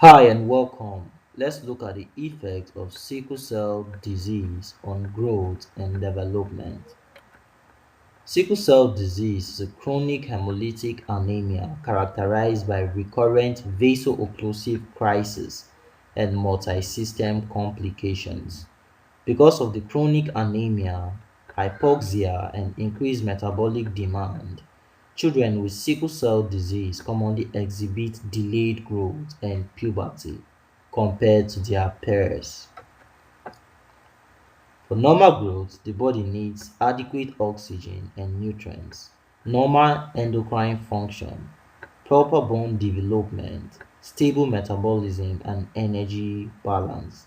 Hi and welcome. Let's look at the effect of sickle cell disease on growth and development. Sickle cell disease is a chronic hemolytic anemia characterized by recurrent vaso-occlusive crisis and multi-system complications. Because of the chronic anemia, hypoxia, and increased metabolic demand, children with sickle cell disease commonly exhibit delayed growth and puberty compared to their peers. For normal growth, the body needs adequate oxygen and nutrients, normal endocrine function, proper bone development, stable metabolism, and energy balance.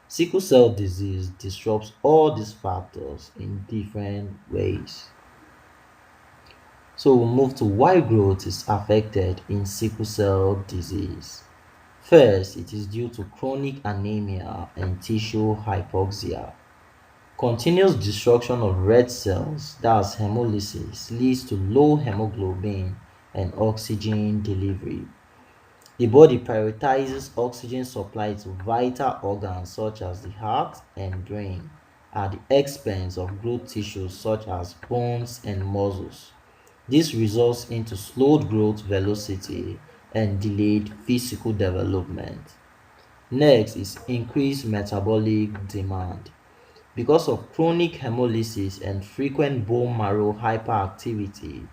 Sickle cell disease disrupts all these factors in different ways. So we'll move to why growth is affected in sickle cell disease. First, it is due to chronic anemia and tissue hypoxia. Continuous destruction of red cells, that's hemolysis, leads to low hemoglobin and oxygen delivery. The body prioritizes oxygen supply to vital organs such as the heart and brain at the expense of growth tissues such as bones and muscles. This results into slowed growth velocity and delayed physical development. Next is increased metabolic demand. Because of chronic hemolysis and frequent bone marrow hyperactivity,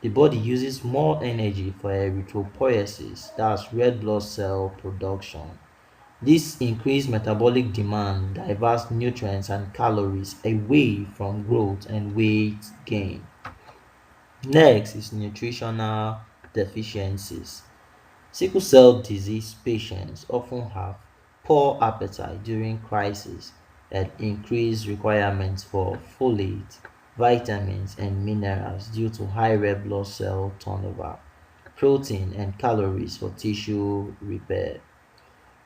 the body uses more energy for erythropoiesis, that's red blood cell production. This increased metabolic demand diverts nutrients and calories away from growth and weight gain. Next is nutritional deficiencies. Sickle cell disease patients often have poor appetite during crisis and increased requirements for folate, vitamins, and minerals due to high red blood cell turnover, protein, and calories for tissue repair.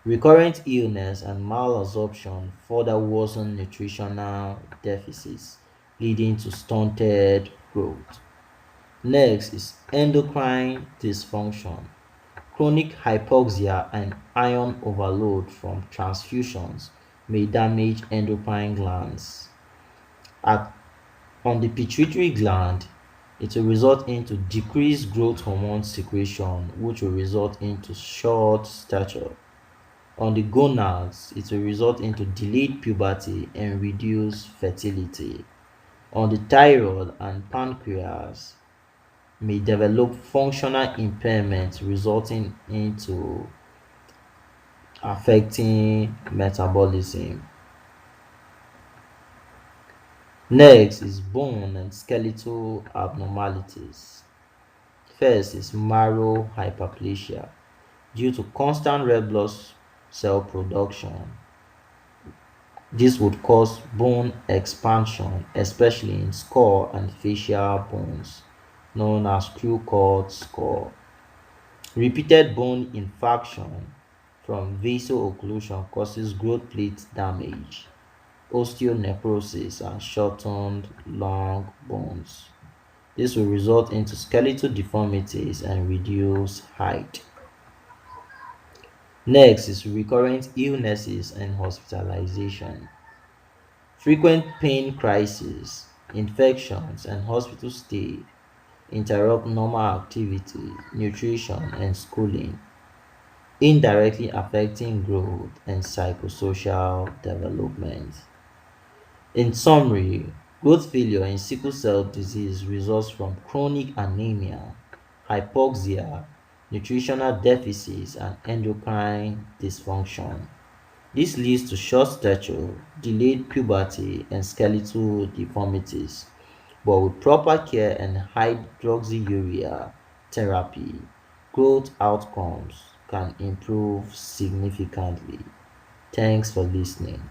Recurrent illness and malabsorption further worsen nutritional deficits, leading to stunted growth. Next is endocrine dysfunction. Chronic hypoxia and iron overload from transfusions may damage endocrine glands. At, on the pituitary gland, it will result into decreased growth hormone secretion, which will result into short stature. On the gonads, it will result into delayed puberty and reduced fertility. On the thyroid and pancreas, may develop functional impairment resulting into affecting metabolism. Next is bone and skeletal abnormalities. First is marrow hyperplasia. Due to constant red blood cell production, this would cause bone expansion, especially in skull and facial bones, known as crew-cut skull. Repeated bone infarction from vaso-occlusion causes growth plate damage, osteonecrosis, and shortened long bones. This will result into skeletal deformities and reduced height. Next is recurrent illnesses and hospitalization. Frequent pain crises, infections, and hospital stay interrupt normal activity, nutrition, and schooling, indirectly affecting growth and psychosocial development. In summary, growth failure in sickle cell disease results from chronic anemia, hypoxia, nutritional deficits, and endocrine dysfunction. This leads to short stature, delayed puberty, and skeletal deformities. But with proper care and hydroxyurea therapy, growth outcomes can improve significantly. Thanks for listening.